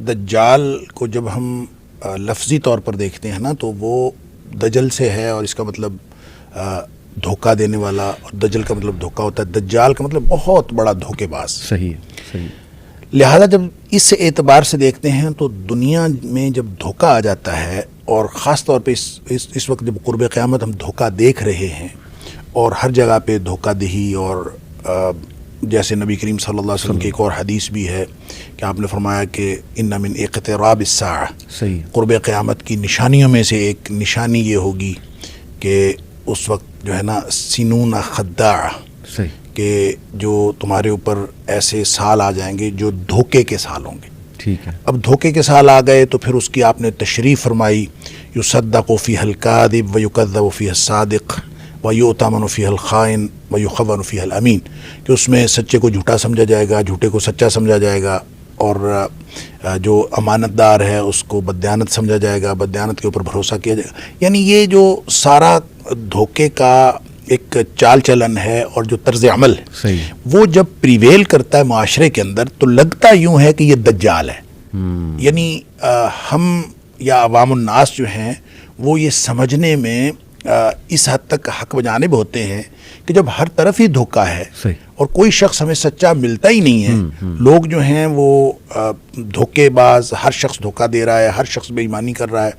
دجال کو جب ہم لفظی طور پر دیکھتے ہیں نا تو وہ دجل سے ہے، اور اس کا مطلب دھوکہ دینے والا، اور دجل کا مطلب دھوکہ ہوتا ہے، دجال کا مطلب بہت بڑا دھوکے باز۔ صحیح صحیح۔ لہذا جب اس اعتبار سے دیکھتے ہیں تو دنیا میں جب دھوکہ آ جاتا ہے، اور خاص طور پہ اس وقت جب قرب قیامت ہم دھوکہ دیکھ رہے ہیں، اور ہر جگہ پہ دھوکہ دہی، اور جیسے نبی کریم صلی اللہ علیہ وسلم کی ایک اور حدیث بھی ہے کہ آپ نے فرمایا کہ ان من اقتراب الساعہ، صحیح، قرب قیامت کی نشانیوں میں سے ایک نشانی یہ ہوگی کہ اس وقت جو ہے نا سنون خداع، صحیح، کہ جو تمہارے اوپر ایسے سال آ جائیں گے جو دھوکے کے سال ہوں گے۔ ٹھیک ہے۔ اب دھوکے کے سال آ گئے تو پھر اس کی آپ نے تشریح فرمائی، یصدق فیہ الکاذب ویکذب فیہ الصادق ویؤتمن فیہ الخائن ویخون فیہ الامین، کہ اس میں سچے کو جھوٹا سمجھا جائے گا، جھوٹے کو سچا سمجھا جائے گا، اور جو امانت دار ہے اس کو بدیانت سمجھا جائے گا، بدیانت کے اوپر بھروسہ کیا جائے گا۔ یعنی یہ جو سارا دھوکے کا ایک چال چلن ہے اور جو طرز عمل ہے، صحیح، وہ جب پریویل کرتا ہے معاشرے کے اندر تو لگتا یوں ہے کہ یہ دجال ہے۔ یعنی ہم یا عوام الناس جو ہیں وہ یہ سمجھنے میں اس حد تک حق بجانب ہوتے ہیں کہ جب ہر طرف ہی دھوکہ ہے صحیح، اور کوئی شخص ہمیں سچا ملتا ہی نہیں ہے، لوگ جو ہیں وہ دھوکے باز، ہر شخص دھوکہ دے رہا ہے، ہر شخص بے ایمانی کر رہا ہے،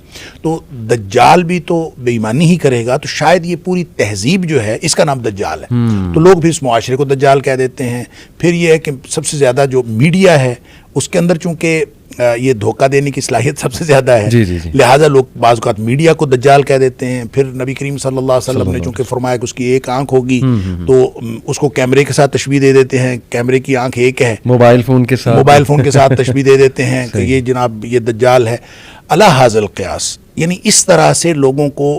تو دجال بھی تو بے ایمانی ہی کرے گا، تو شاید یہ پوری تہذیب جو ہے اس کا نام دجال ہے، تو لوگ بھی اس معاشرے کو دجال کہہ دیتے ہیں۔ پھر یہ ہے کہ سب سے زیادہ جو میڈیا ہے اس کے اندر چونکہ یہ دھوکہ دینے کی صلاحیت سب سے زیادہ ہے، لہٰذا لوگ بعض اوقات میڈیا کو دجال کہہ دیتے ہیں۔ پھر نبی کریم صلی اللہ علیہ وسلم نے چونکہ فرمایا کہ اس کی ایک آنکھ ہوگی تو اس کو کیمرے کے ساتھ تشبیہ دے دیتے ہیں، کیمرے کی آنکھ ایک ہے، موبائل فون کے ساتھ تشبیہ دے دیتے ہیں کہ یہ جناب یہ دجال ہے۔ علی ھذا القیاس، یعنی اس طرح سے لوگوں کو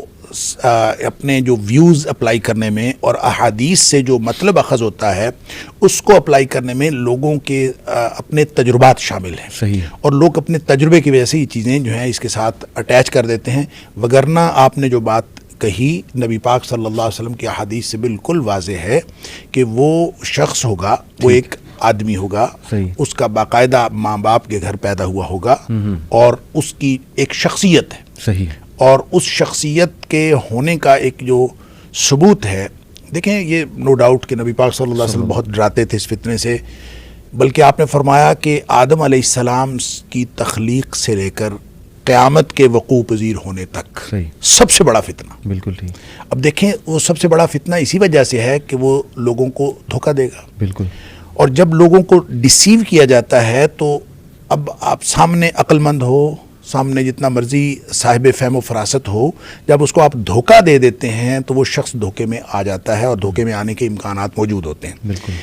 اپنے جو ویوز اپلائی کرنے میں اور احادیث سے جو مطلب اخذ ہوتا ہے اس کو اپلائی کرنے میں لوگوں کے اپنے تجربات شامل ہیں، صحیح، اور لوگ اپنے تجربے کی وجہ سے یہ چیزیں جو ہیں اس کے ساتھ اٹیچ کر دیتے ہیں، وگرنہ آپ نے جو بات کہی نبی پاک صلی اللہ علیہ وسلم کی احادیث سے بالکل واضح ہے کہ وہ شخص ہوگا، وہ ایک آدمی ہوگا، اس کا باقاعدہ ماں باپ کے گھر پیدا ہوا ہوگا، اور اس کی ایک شخصیت ہے، صحیح، اور اس شخصیت کے ہونے کا ایک جو ثبوت ہے، دیکھیں یہ نو ڈاؤٹ کہ نبی پاک صلی اللہ علیہ وسلم بہت ڈراتے تھے اس فتنے سے، بلکہ آپ نے فرمایا کہ آدم علیہ السلام کی تخلیق سے لے کر قیامت کے وقوع پذیر ہونے تک سب سے بڑا فتنہ، بالکل ٹھیک۔ اب دیکھیں وہ سب سے بڑا فتنہ اسی وجہ سے ہے کہ وہ لوگوں کو دھوکہ دے گا، بالکل، اور جب لوگوں کو ڈیسیو کیا جاتا ہے تو اب آپ سامنے عقل مند ہو، سامنے جتنا مرضی صاحب فہم و فراست ہو، جب اس کو آپ دھوکہ دے دیتے ہیں تو وہ شخص دھوکے میں آ جاتا ہے، اور دھوکے میں آنے کے امکانات موجود ہوتے ہیں۔ بالکل،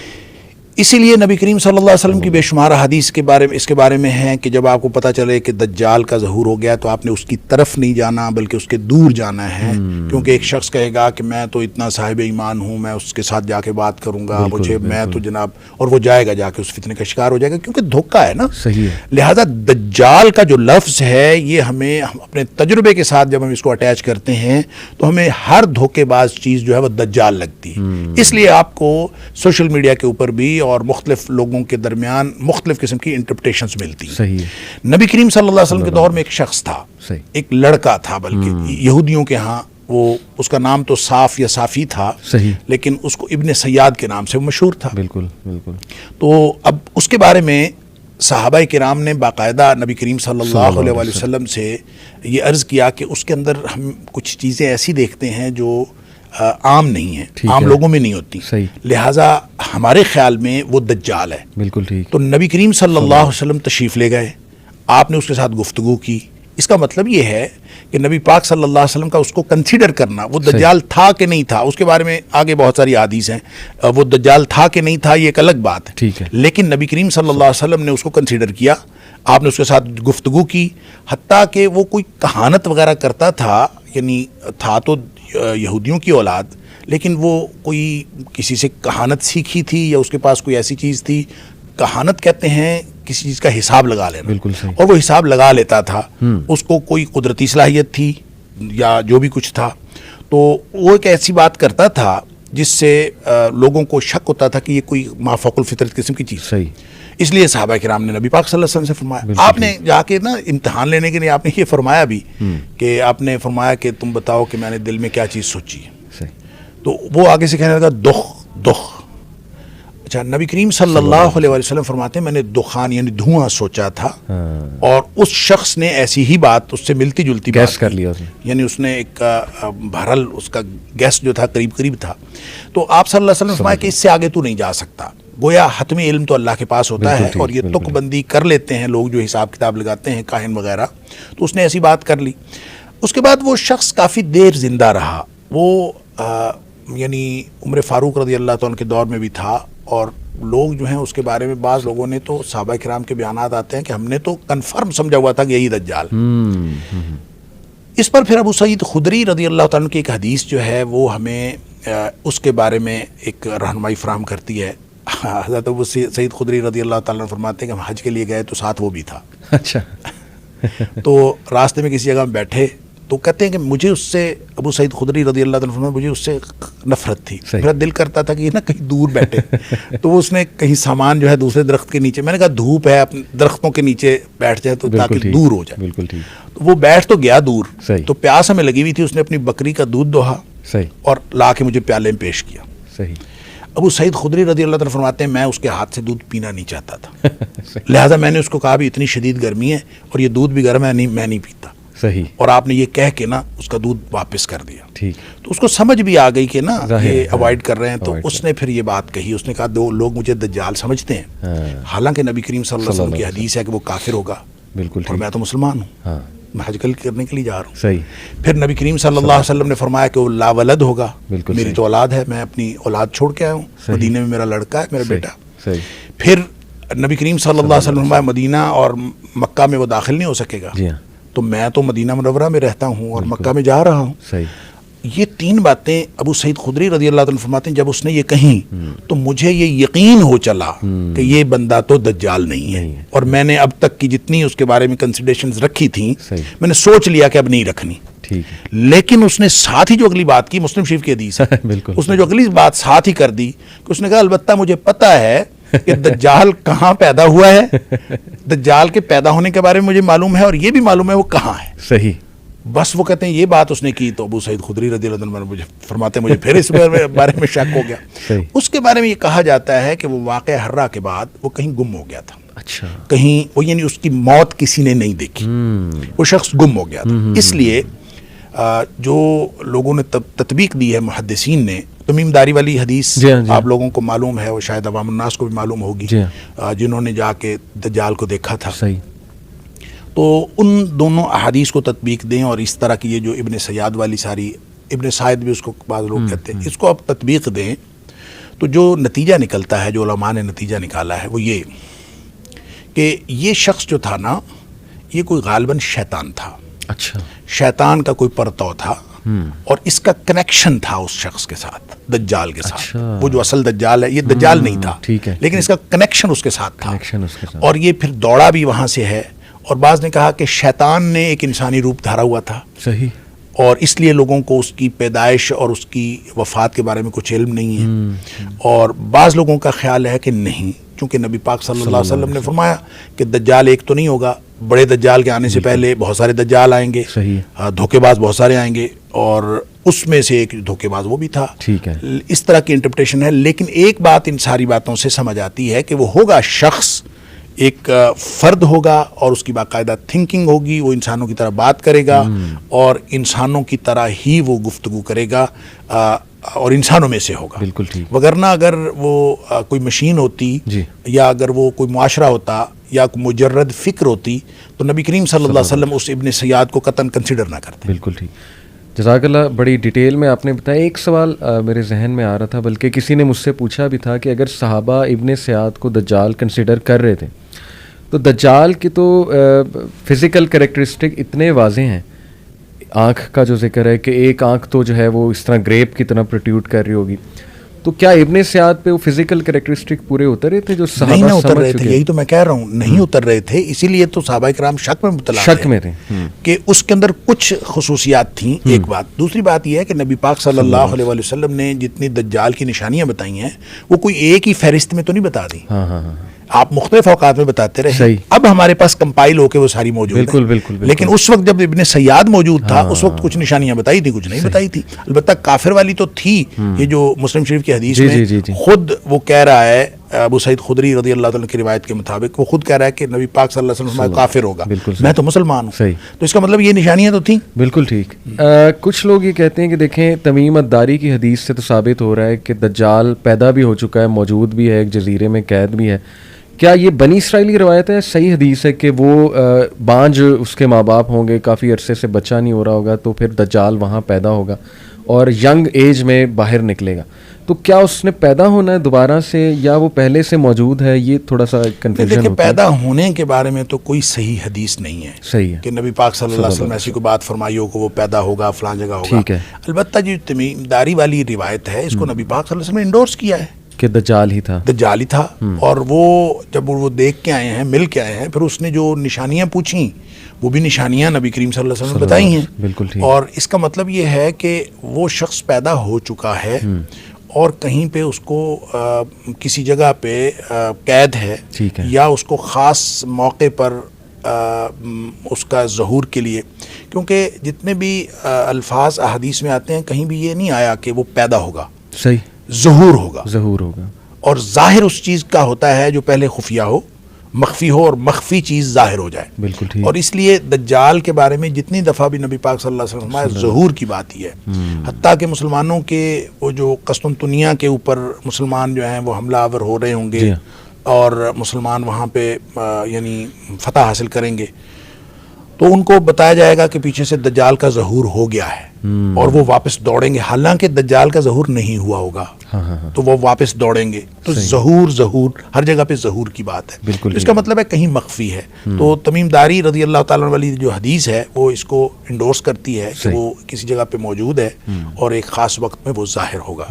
اسی لیے نبی کریم صلی اللہ علیہ وسلم کی بے شمار حدیث کے بارے میں اس کے بارے میں ہیں کہ جب آپ کو پتہ چلے کہ دجال کا ظہور ہو گیا تو آپ نے اس کی طرف نہیں جانا بلکہ اس کے دور جانا ہے، کیونکہ ایک شخص کہے گا کہ میں تو اتنا صاحب ایمان ہوں، میں اس کے ساتھ جا کے بات کروں گا، مجھے میں تو جناب، اور وہ جائے گا جا کے اس فتنے کا شکار ہو جائے گا، کیونکہ دھوکہ ہے نا۔ صحیح ہے۔ لہذا دجال کا جو لفظ ہے یہ ہمیں اپنے تجربے کے ساتھ جب ہم اس کو اٹیچ کرتے ہیں تو ہمیں ہر دھوکے باز چیز جو ہے وہ دجال لگتی ہے۔ اس لیے آپ کو سوشل میڈیا کے اوپر بھی اور مختلف لوگوں کے درمیان مختلف قسم کی انٹرپریٹیشنز ملتی ہیں۔ صحیح ہے۔ نبی کریم صلی اللہ علیہ وسلم کے دور میں ایک شخص تھا، ایک لڑکا تھا، بلکہ یہودیوں کے ہاں وہ اس کا نام تو صاف یا صافی تھا، صحیح، لیکن اس کو ابن سیاد کے نام سے مشہور تھا۔ بالکل بالکل۔ تو اب اس کے بارے میں صحابہ کرام نے باقاعدہ نبی کریم صلی اللہ علیہ وسلم سے یہ عرض کیا کہ اس کے اندر ہم کچھ چیزیں ایسی دیکھتے ہیں جو عام نہیں ہیں، عام لوگوں میں نہیں ہوتی، لہٰذا ہمارے خیال میں وہ دجال ہے۔ بالکل ٹھیک۔ تو نبی کریم صلی اللہ علیہ وسلم تشریف لے گئے، آپ نے اس کے ساتھ گفتگو کی۔ اس کا مطلب یہ ہے کہ نبی پاک صلی اللہ علیہ وسلم کا اس کو کنسیڈر کرنا، وہ دجال تھا کہ نہیں تھا، اس کے بارے میں آگے بہت ساری احادیث ہیں، وہ دجال تھا کہ نہیں تھا یہ ایک الگ بات ہے، ٹھیک ہے، لیکن نبی کریم صلی اللہ علیہ وسلم نے اس کو کنسیڈر کیا، آپ نے اس کے ساتھ گفتگو کی، حتیٰ کہ وہ کوئی کہانت وغیرہ کرتا تھا، یعنی تھا تو یہودیوں کی اولاد، لیکن وہ کوئی کسی سے کہانت سیکھی تھی یا اس کے پاس کوئی ایسی چیز تھی، کہانت کہتے ہیں کسی چیز کا حساب لگا لینا، بالکل صحیح، اور وہ حساب لگا لیتا تھا، اس کو کوئی قدرتی صلاحیت تھی یا جو بھی کچھ تھا، تو وہ ایک ایسی بات کرتا تھا جس سے لوگوں کو شک ہوتا تھا کہ یہ کوئی مافوق الفطرت قسم کی چیز، صحیح، اس لیے صحابہ کرام نے نبی پاک صلی اللہ علیہ وسلم سے فرمایا. آپ نے جا کے نا امتحان لینے کے لیے آپ نے یہ فرمایا بھی کہ آپ نے فرمایا کہ تم بتاؤ کہ میں نے دل میں کیا چیز سوچی ہے. تو وہ آگے سے کہنے لگا دخ. اچھا, نبی کریم صلی اللہ علیہ وسلم فرماتے ہیں میں نے دخان یعنی دھواں سوچا تھا, اور اس شخص نے ایسی ہی بات اس سے ملتی جلتی بات کر لیا, یعنی اس نے ایک بہرحال اس کا گیس جو تھا قریب تھا. تو آپ صلی اللہ علیہ وسلم فرمایا کہ اس سے آگے تو نہیں جا سکتا. گویا حتمی علم تو اللہ کے پاس ہوتا ہے, اور یہ تک بندی کر لیتے ہیں لوگ جو حساب کتاب لگاتے ہیں کاہن وغیرہ. تو اس نے ایسی بات کر لی. اس کے بعد وہ شخص کافی دیر زندہ رہا. وہ یعنی عمر فاروق رضی اللہ تعالیٰ کے دور میں بھی تھا, اور لوگ جو ہیں اس کے بارے میں بعض لوگوں نے تو صحابہ کرام کے بیانات آتے ہیں کہ ہم نے تو کنفرم سمجھا ہوا تھا کہ یہی دجال. اس پر پھر ابو سعید خدری رضی اللہ تعالیٰ کی ایک حدیث جو ہے وہ ہمیں اس کے بارے میں ایک رہنمائی فراہم کرتی ہے. حضرت ابو سعید خدری رضی اللہ تعالیٰ فرماتے ہیں کہ ہم حج کے لیے گئے تو ساتھ وہ بھی تھا. اچھا. تو راستے میں کسی جگہ بیٹھے تو کہتے ہیں کہ مجھے اس سے, ابو سعید خدری رضی اللہ تعالیٰ مجھے اس سے نفرت تھی. میرا دل کرتا تھا کہ یہ نا کہیں دور بیٹھے. تو وہ اس نے کہیں سامان جو ہے دوسرے درخت کے نیچے, میں نے کہا دھوپ ہے اپنے درختوں کے نیچے بیٹھ جائے تو تاکہ دور ہو جائے. بالکل ٹھیک. تو وہ بیٹھ تو گیا دور, تو پیاس ہمیں لگی ہوئی تھی. اس نے اپنی بکری کا دودھ دوہا اور لا کے مجھے پیالے میں پیش کیا. صحیح. ابو سعید خدری رضی اللہ تعالیٰ فرماتے ہیں میں اس کے ہاتھ سے دودھ پینا نہیں چاہتا تھا, لہٰذا میں نے اس کو کہا بھی اتنی شدید گرمی ہے اور یہ دودھ بھی گرم ہے, میں نہیں پیتا. صحیح. اور آپ نے یہ کہہ کے نا اس کا دودھ واپس کر دیا. ٹھیک. تو اس کو سمجھ بھی آ گئی کہ نا یہ اوائڈ کر رہے ہیں. تو اس نے پھر یہ بات کہی, اس نے کہا دو لوگ مجھے دجال سمجھتے ہیں, حالانکہ نبی کریم صلی اللہ علیہ وسلم کی حدیث ہے کہ وہ کافر ہوگا. بالکل. اور میں تو مسلمان ہوں, میں حج کرنے کے لیے جا رہا ہوں. صحیح. پھر نبی کریم صلی اللہ علیہ وسلم نے فرمایا کہ وہ لا ولد ہوگا. میری تو اولاد ہے, میں اپنی اولاد چھوڑ کے آیا ہوں, مدینے میں میرا لڑکا ہے, میرا بیٹا. پھر نبی کریم صلی اللہ علیہ وسلم نے فرمایا مدینہ اور مکہ میں وہ داخل نہیں ہو سکے گا. تو میں تو مدینہ منورہ میں رہتا ہوں اور مکہ میں جا رہا ہوں. یہ تین باتیں ابو سعید خدری رضی اللہ عنہ فرماتے ہیں جب اس نے یہ کہیں تو مجھے یہ یقین ہو چلا کہ یہ بندہ تو دجال نہیں ہے. اور میں نے اب تک کی جتنی اس کے بارے میں کنسیڈریشنز رکھی تھیں میں نے سوچ لیا کہ اب نہیں رکھنی. لیکن اس نے ساتھ ہی جو اگلی بات کی, مسلم شریف کی حدیث ہے, اس نے جو اگلی بات ساتھ ہی کر دی کہ اس نے کہا البتہ مجھے پتہ ہے کہ دجال کہاں پیدا ہوا ہے, دجال کے پیدا ہونے کے بارے میں مجھے معلوم ہے, اور یہ بھی معلوم ہے وہ کہاں ہے. صحیح. بس وہ کہتے ہیں یہ بات اس نے کی تو ابو سعید خدری رضی اللہ عنہ مجھے فرماتے ہیں مجھے پھر اس بارے میں شک ہو گیا. اس کے بارے میں یہ کہا جاتا ہے کہ وہ واقعہ ہررا کے بعد وہ کہیں گم ہو گیا تھا. اچھا. کہیں وہ یعنی اس کی موت کسی نے نہیں دیکھی, وہ شخص گم ہو گیا تھا. اس لیے جو لوگوں نے تطبیق دی ہے محدثین نے, تمیم داری والی حدیث آپ لوگوں کو معلوم ہے, وہ شاید عوام الناس کو بھی معلوم ہوگی جنہوں نے جا کے دجال کو دیکھا تھا. تو ان دونوں احادیث کو تطبیق دیں, اور اس طرح کی یہ جو ابن سیاد والی ساری, ابن سعید بھی اس کو بعض لوگ کہتے ہیں, اس کو آپ تطبیق دیں تو جو نتیجہ نکلتا ہے, جو علماء نے نتیجہ نکالا ہے وہ یہ کہ یہ شخص جو تھا نا یہ کوئی غالباً شیطان تھا. اچھا. شیطان کا کوئی پرتو تھا, اور اس کا کنیکشن تھا اس شخص کے ساتھ, دجال کے ساتھ. وہ جو اصل دجال ہے یہ دجال نہیں تھا, لیکن اس کا کنیکشن اس کے ساتھ تھا, اور یہ پھر دوڑا بھی وہاں سے ہے. اور بعض نے کہا کہ شیطان نے ایک انسانی روپ دھارا ہوا تھا. صحیح. اور اس لیے لوگوں کو اس کی پیدائش اور اس کی وفات کے بارے میں کچھ علم نہیں ہے. اور بعض لوگوں کا خیال ہے کہ نہیں, چونکہ نبی پاک صلی اللہ علیہ وسلم نے فرمایا کہ دجال ایک تو نہیں ہوگا, بڑے دجال کے آنے سے پہلے بہت سارے دجال آئیں گے, دھوکے باز بہت سارے آئیں گے, اور اس میں سے ایک دھوکے باز وہ بھی تھا. ٹھیک ہے. اس طرح کی انٹرپریٹیشن ہے. لیکن ایک بات ان ساری باتوں سے سمجھ آتی ہے کہ وہ ہوگا شخص, ایک فرد ہوگا, اور اس کی باقاعدہ تھنکنگ ہوگی, وہ انسانوں کی طرح بات کرے گا, اور انسانوں کی طرح ہی وہ گفتگو کرے گا, اور انسانوں میں سے ہوگا. بالکل ٹھیک. وگرنہ اگر وہ کوئی مشین ہوتی یا اگر وہ کوئی معاشرہ ہوتا یا مجرد فکر ہوتی تو نبی کریم صلی اللہ علیہ وسلم اس ابن سیاد کو قطعاً کنسیڈر نہ کرتے. بالکل ٹھیک. جزاک اللہ, بڑی ڈیٹیل میں آپ نے بتایا. ایک سوال میرے ذہن میں آ رہا تھا, بلکہ کسی نے مجھ سے پوچھا بھی تھا کہ اگر صحابہ ابن سیاد کو دجال کنسیڈر کر رہے تھے تو دجال کی تو فزیکل کریکٹرسٹک اتنے واضح ہیں, آنکھ کا جو ذکر ہے کہ ایک آنکھ تو جو ہے وہ اس طرح گریپ کی طرح پروٹیوٹ کر رہی ہوگی, تو کیا ابن سیاد پہ وہ فزیکل کریکٹرسٹک پورے اتر رہے تھے جو صحابہ نہیں اتر رہے تھے؟ یہی تو میں کہہ رہا ہوں, نہیں اتر رہے تھے. اسی لیے تو صحابہ کرام شک میں مبتلا تھے کہ اس کے اندر کچھ خصوصیات تھیں. ایک بات. دوسری بات یہ ہے کہ نبی پاک صلی اللہ علیہ وسلم نے جتنی دجال کی نشانیاں بتائی ہیں وہ کوئی ایک ہی فہرست میں تو نہیں بتا دی. آپ مختلف اوقات میں بتاتے رہے. صحیح. اب ہمارے پاس کمپائل ہو کے وہ ساری موجود ہیں. بالکل بالکل. لیکن اس وقت جب ابن سیاد موجود تھا اس وقت کچھ نشانیاں بتائی تھی, کچھ نہیں بتائی تھی. البتہ کافر والی تو تھی. یہ جو مسلم شریف کی حدیث میں خود وہ کہہ رہا ہے, ابو سعید خدری رضی اللہ عنہ کی روایت کے مطابق وہ خود کہہ رہا ہے کہ نبی پاک صلی اللہ علیہ وسلم کافر ہوگا, میں تو مسلمان ہوں. تو اس کا مطلب یہ نشانیاں تو تھیں. بالکل ٹھیک. کچھ لوگ یہ کہتے ہیں کہ دیکھیں تمیم الداری کی حدیث سے تو ثابت ہو رہا ہے کہ دجال پیدا بھی ہو چکا ہے, موجود بھی ہے, ایک جزیرے میں قید بھی ہے. کیا یہ بنی اسرائیلی روایت ہے, صحیح حدیث ہے کہ وہ بانج اس کے ماں باپ ہوں گے, کافی عرصے سے بچہ نہیں ہو رہا ہوگا, تو پھر دجال وہاں پیدا ہوگا اور ینگ ایج میں باہر نکلے گا؟ تو کیا اس نے پیدا ہونا ہے دوبارہ سے یا وہ پہلے سے موجود ہے؟ یہ تھوڑا سا کنفیوژن ہوتا ہے. پیدا ہونے کے بارے میں تو کوئی صحیح حدیث نہیں ہے. صحیح ہے کہ نبی پاک صلی اللہ علیہ وسلم ایسی کوئی بات فرمائی ہو کہ وہ پیدا ہوگا فلاں جگہ ہوگا. ٹھیک ہے. البتہ جو تمیم داری والی روایت ہے اس کو نبی پاک صلی اللہ علیہ وسلم نے انڈورس کیا ہے کہ دجال ہی تھا. دجال ہی تھا. اور وہ جب وہ دیکھ کے آئے ہیں, مل کے آئے ہیں, پھر اس نے جو نشانیاں پوچھیں وہ بھی نشانیاں نبی کریم صلی اللہ علیہ وسلم نے بتائی ہیں. بالکل ٹھیک. اور اس کا مطلب یہ ہے کہ وہ شخص پیدا ہو چکا ہے اور کہیں پہ اس کو کسی جگہ پہ قید ہے, یا اس کو خاص موقع پر اس کا ظہور کے لیے, کیونکہ جتنے بھی الفاظ احادیث میں آتے ہیں کہیں بھی یہ نہیں آیا کہ وہ پیدا ہوگا. صحیح. ظہور ہوگا. ظہور ہوگا. اور ظاہر اس چیز کا ہوتا ہے جو پہلے خفیہ ہو, مخفی ہو, اور مخفی چیز ظاہر ہو جائے. بالکل ٹھیک. اور اس لیے دجال کے بارے میں جتنی دفعہ بھی نبی پاک صلی اللہ علیہ وسلم ظہور کی بات ہی ہے, حتیٰ کہ مسلمانوں کے وہ جو قسطنطنیہ کے اوپر مسلمان جو ہیں وہ حملہ آور ہو رہے ہوں گے اور مسلمان وہاں پہ یعنی فتح حاصل کریں گے, تو ان کو بتایا جائے گا کہ پیچھے سے دجال کا ظہور ہو گیا ہے اور وہ واپس دوڑیں گے, حالانکہ دجال کا ظہور نہیں ہوا ہوگا. تو وہ واپس دوڑیں گے. تو ظہور ہر جگہ پہ ظہور کی بات ہے. بالکل. اس کا مطلب ہے کہیں مخفی ہے. تو تمیم داری رضی اللہ تعالیٰ والی جو حدیث ہے وہ اس کو انڈورس کرتی ہے کہ وہ کسی جگہ پہ موجود ہے اور ایک خاص وقت میں وہ ظاہر ہوگا.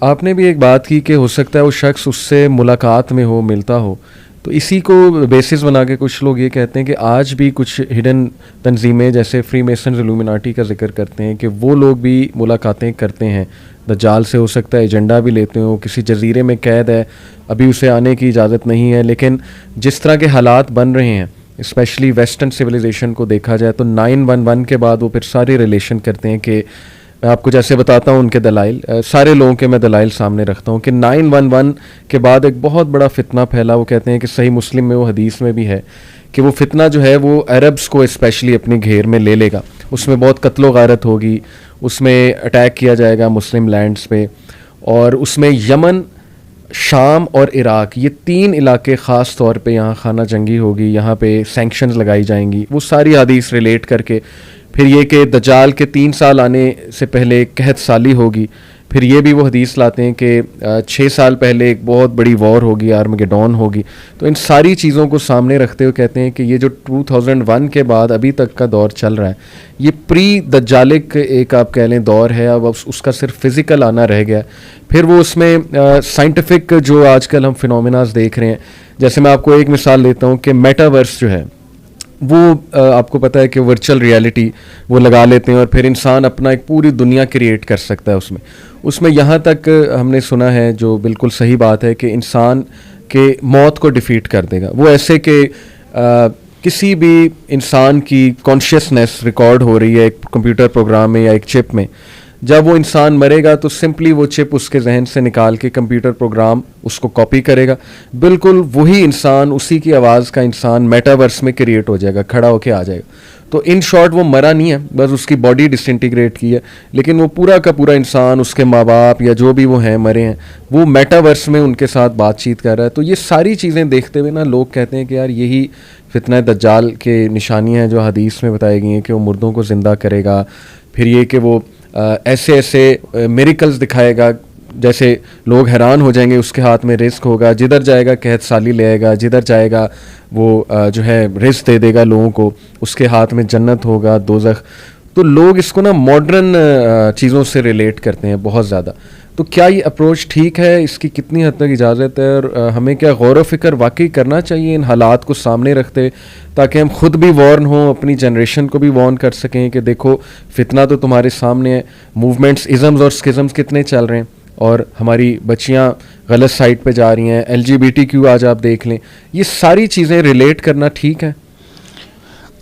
آپ نے بھی ایک بات کی کہ ہو سکتا ہے وہ شخص اس سے ملاقات میں ہو, ملتا ہو. تو اسی کو بیسس بنا کے کچھ لوگ یہ کہتے ہیں کہ آج بھی کچھ ہڈن تنظیمیں جیسے فری میسنز الومناٹی کا ذکر کرتے ہیں کہ وہ لوگ بھی ملاقاتیں کرتے ہیں دجال سے. ہو سکتا ہے ایجنڈا بھی لیتے ہوں, کسی جزیرے میں قید ہے, ابھی اسے آنے کی اجازت نہیں ہے, لیکن جس طرح کے حالات بن رہے ہیں اسپیشلی ویسٹرن سویلائزیشن کو دیکھا جائے تو 911 کے بعد وہ پھر ساری ریلیشن کرتے ہیں کہ میں آپ کو جیسے بتاتا ہوں ان کے دلائل, سارے لوگوں کے میں دلائل سامنے رکھتا ہوں کہ 911 کے بعد ایک بہت بڑا فتنہ پھیلا. وہ کہتے ہیں کہ صحیح مسلم میں وہ حدیث میں بھی ہے کہ وہ فتنہ جو ہے وہ عربز کو اسپیشلی اپنی گھیر میں لے لے گا, اس میں بہت قتل و غارت ہوگی, اس میں اٹیک کیا جائے گا مسلم لینڈز پہ, اور اس میں یمن, شام اور عراق یہ 3 علاقے خاص طور پہ یہاں خانہ جنگی ہوگی, یہاں پہ سینکشنز لگائی جائیں گی. وہ ساری حدیث ریلیٹ کر کے پھر یہ کہ دجال کے 3 سال آنے سے پہلے قحط سالی ہوگی. پھر یہ بھی وہ حدیث لاتے ہیں کہ 6 سال پہلے ایک بہت بڑی وار ہوگی, آرمگیڈون ہوگی. تو ان ساری چیزوں کو سامنے رکھتے ہوئے کہتے ہیں کہ یہ جو 2001 کے بعد ابھی تک کا دور چل رہا ہے یہ پری دجالک ایک آپ کہہ لیں دور ہے. اب اس کا صرف فزیکل آنا رہ گیا. پھر وہ اس میں سائنٹیفک جو آج کل ہم فینومیناز دیکھ رہے ہیں, جیسے میں آپ کو ایک مثال دیتا ہوں کہ میٹاورس جو ہے وہ آپ کو پتہ ہے کہ ورچوئل ریالٹی وہ لگا لیتے ہیں اور پھر انسان اپنا ایک پوری دنیا کریٹ کر سکتا ہے اس میں یہاں تک ہم نے سنا ہے جو بالکل صحیح بات ہے کہ انسان کے موت کو ڈیفیٹ کر دے گا. وہ ایسے کہ کسی بھی انسان کی کانشیسنیس ریکارڈ ہو رہی ہے ایک کمپیوٹر پروگرام میں یا ایک چپ میں, جب وہ انسان مرے گا تو سمپلی وہ چپ اس کے ذہن سے نکال کے کمپیوٹر پروگرام اس کو کاپی کرے گا, بالکل وہی انسان, اسی کی آواز کا انسان میٹاورس میں کریٹ ہو جائے گا, کھڑا ہو کے آ جائے گا. تو ان شارٹ وہ مرا نہیں ہے, بس اس کی باڈی ڈسنٹیگریٹ کی ہے, لیکن وہ پورا کا پورا انسان, اس کے ماں باپ یا جو بھی وہ ہیں مرے ہیں, وہ میٹاورس میں ان کے ساتھ بات چیت کر رہا ہے. تو یہ ساری چیزیں دیکھتے ہوئے نا لوگ کہتے ہیں کہ یار یہی فتنہ دجال کے نشانیاں ہیں جو حدیث میں بتائی گئی ہیں کہ وہ مردوں کو زندہ کرے گا. پھر یہ کہ وہ ایسے ایسے میریکلز دکھائے گا جیسے لوگ حیران ہو جائیں گے. اس کے ہاتھ میں رزق ہوگا, جدھر جائے گا قحط سالی لے آئے گا, جدھر جائے گا وہ جو ہے رزق دے دے گا لوگوں کو, اس کے ہاتھ میں جنت ہوگا, دوزخ. تو لوگ اس کو نا ماڈرن چیزوں سے ریلیٹ کرتے ہیں بہت زیادہ. تو کیا یہ اپروچ ٹھیک ہے؟ اس کی کتنی حد تک اجازت ہے؟ اور ہمیں کیا غور و فکر واقعی کرنا چاہیے ان حالات کو سامنے رکھتے, تاکہ ہم خود بھی وارن ہوں, اپنی جنریشن کو بھی وارن کر سکیں کہ دیکھو فتنہ تو تمہارے سامنے ہے, موومنٹس, ازمز اور اسکزمز کتنے چل رہے ہیں. اور ہماری بچیاں غلط سائٹ پہ جا رہی ہیں, LGBTQ آج آپ دیکھ لیں, یہ ساری چیزیں ریلیٹ کرنا ٹھیک ہے؟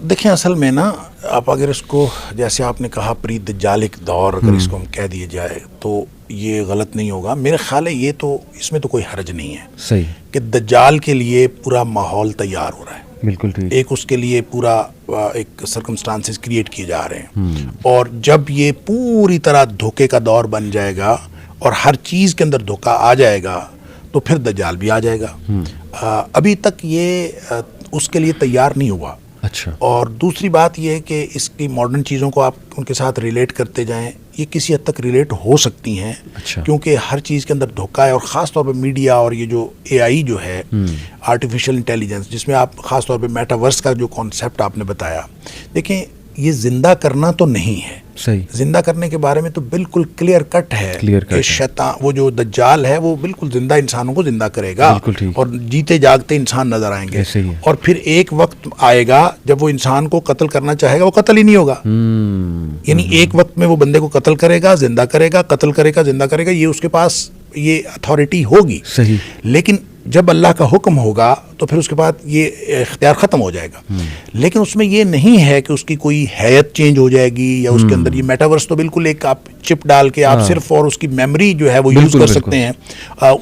دیکھیں اصل میں نا آپ اگر اس کو جیسے آپ نے کہا پری دجالک دور اگر اس کو ہم کہہ دیے جائے تو یہ غلط نہیں ہوگا. میرا خیال ہے یہ تو اس میں تو کوئی حرج نہیں ہے صحیح کہ دجال کے لیے پورا ماحول تیار ہو رہا ہے, بالکل ٹھیک, ایک اس کے لیے پورا ایک سرکمسٹانسز کریٹ کیے جا رہے ہیں, اور جب یہ پوری طرح دھوکے کا دور بن جائے گا اور ہر چیز کے اندر دھوکا آ جائے گا تو پھر دجال بھی آ جائے گا. ابھی تک یہ اس کے لیے تیار نہیں ہوا. اچھا, اور دوسری بات یہ ہے کہ اس کی ماڈرن چیزوں کو آپ ان کے ساتھ ریلیٹ کرتے جائیں, یہ کسی حد تک ریلیٹ ہو سکتی ہیں, اچھا, کیونکہ ہر چیز کے اندر دھوکا ہے, اور خاص طور پہ میڈیا اور یہ جو AI جو ہے آرٹیفیشل انٹیلیجنس, جس میں آپ خاص طور پہ میٹاورس کا جو کانسیپٹ آپ نے بتایا, دیکھیں یہ زندہ کرنا تو نہیں ہے. صحیح, زندہ کرنے کے بارے میں تو بالکل کلیئر کٹ ہے کہ شیطان وہ جو دجال ہے وہ بالکل زندہ انسانوں کو زندہ کرے گا, اور جیتے جاگتے انسان نظر آئیں گے, اور پھر ایک وقت آئے گا جب وہ انسان کو قتل کرنا چاہے گا, وہ قتل ہی نہیں ہوگا. یعنی ایک وقت میں وہ بندے کو قتل کرے گا, زندہ کرے گا, قتل کرے گا, زندہ کرے گا, یہ اس کے پاس یہ اتھارٹی ہوگی. صحیح, لیکن جب اللہ کا حکم ہوگا تو پھر اس کے بعد یہ اختیار ختم ہو جائے گا. لیکن اس میں یہ نہیں ہے کہ اس کی کوئی حیت چینج ہو جائے گی, یا اس کے اندر یہ میٹاورس تو بالکل ایک آپ چپ ڈال کے آپ صرف اور اس کی میموری جو ہے وہ یوز کر سکتے ہیں.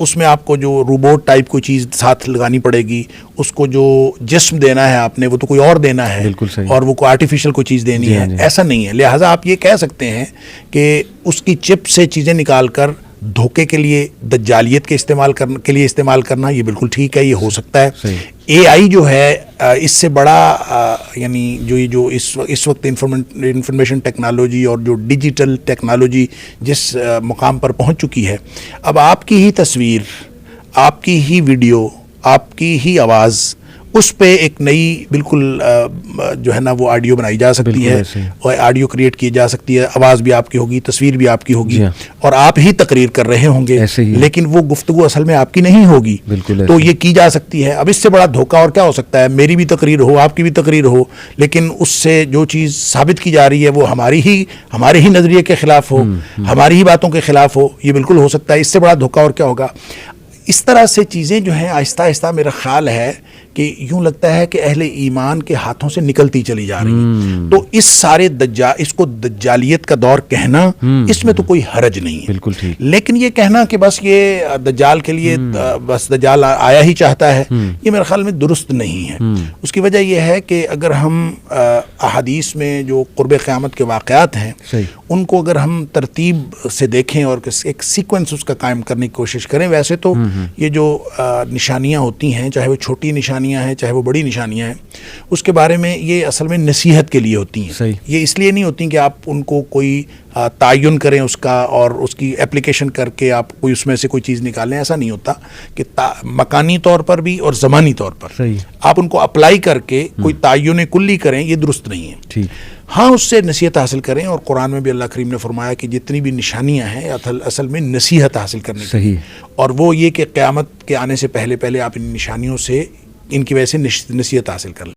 اس میں آپ کو جو روبوٹ ٹائپ کوئی چیز ساتھ لگانی پڑے گی, اس کو جو جسم دینا ہے آپ نے وہ تو کوئی اور دینا ہے, اور وہ کوئی آرٹیفیشل کوئی چیز دینی ہے, ایسا نہیں ہے. لہٰذا آپ یہ کہہ سکتے ہیں کہ اس کی چپ سے چیزیں نکال کر دھوکے کے لیے دجالیت کے استعمال کرنا یہ بالکل ٹھیک ہے, یہ ہو سکتا ہے. AI جو ہے اس سے بڑا یعنی جو اس وقت انفارمیشن ٹیکنالوجی اور جو ڈیجیٹل ٹیکنالوجی جس مقام پر پہنچ چکی ہے, اب آپ کی ہی تصویر, آپ کی ہی ویڈیو, آپ کی ہی آواز, اس پہ ایک نئی بالکل جو ہے نا وہ آڈیو بنائی جا سکتی ہے, اور آڈیو کریٹ کی جا سکتی ہے, آواز بھی آپ کی ہوگی, تصویر بھی آپ کی ہوگی, اور آپ ہی تقریر کر رہے ہوں گے, لیکن وہ گفتگو اصل میں آپ کی نہیں ہوگی. تو یہ کی جا سکتی ہے. اب اس سے بڑا دھوکہ اور کیا ہو سکتا ہے؟ میری بھی تقریر ہو, آپ کی بھی تقریر ہو, لیکن اس سے جو چیز ثابت کی جا رہی ہے وہ ہمارے ہی نظریے کے خلاف ہو, ہماری ہی باتوں کے خلاف ہو. یہ بالکل ہو سکتا ہے. اس سے بڑا دھوکہ اور کیا ہوگا؟ اس طرح سے چیزیں جو ہیں آہستہ آہستہ میرا خیال ہے کہ یوں لگتا ہے کہ اہل ایمان کے ہاتھوں سے نکلتی چلی جا رہی ہیں. تو اس سارے اس کو دجالیت کا دور کہنا, اس میں تو کوئی حرج نہیں ہے. بالکل ٹھیک. لیکن یہ کہنا کہ بس یہ دجال کے لیے بس دجال آیا ہی چاہتا ہے, یہ میرے خیال میں درست نہیں ہے. اس کی وجہ یہ ہے کہ اگر ہم احادیث میں جو قرب قیامت کے واقعات ہیں ان کو اگر ہم ترتیب سے دیکھیں اور ایک سیکوینس اس کا قائم کرنے کی کوشش کریں, ویسے تو یہ جو نشانیاں ہوتی ہیں, چاہے وہ چھوٹی نشانیاں ہیں چاہے وہ بڑی نشانیاں ہیں, اس کے بارے میں یہ اصل میں نصیحت کے لیے ہوتی ہیں. یہ اس لیے نہیں ہوتی کہ آپ ان کو کوئی تعین کریں اس کا اور اس کی اپلیکیشن کر کے آپ کوئی اس میں سے کوئی چیز نکالیں. ایسا نہیں ہوتا کہ مکانی طور پر بھی اور زمانی طور پر آپ ان کو اپلائی کر کے کوئی تعین کلی کریں, یہ درست نہیں ہے. ہاں اس سے نصیحت حاصل کریں, اور قرآن میں بھی اللہ کریم نے فرمایا کہ جتنی بھی نشانیاں ہیں اصل میں نصیحت حاصل کرنے کی, اور وہ یہ کہ قیامت کے آنے سے پہلے آپ ان نشانیوں سے ان کی وجہ سے نصیحت حاصل کر لیں.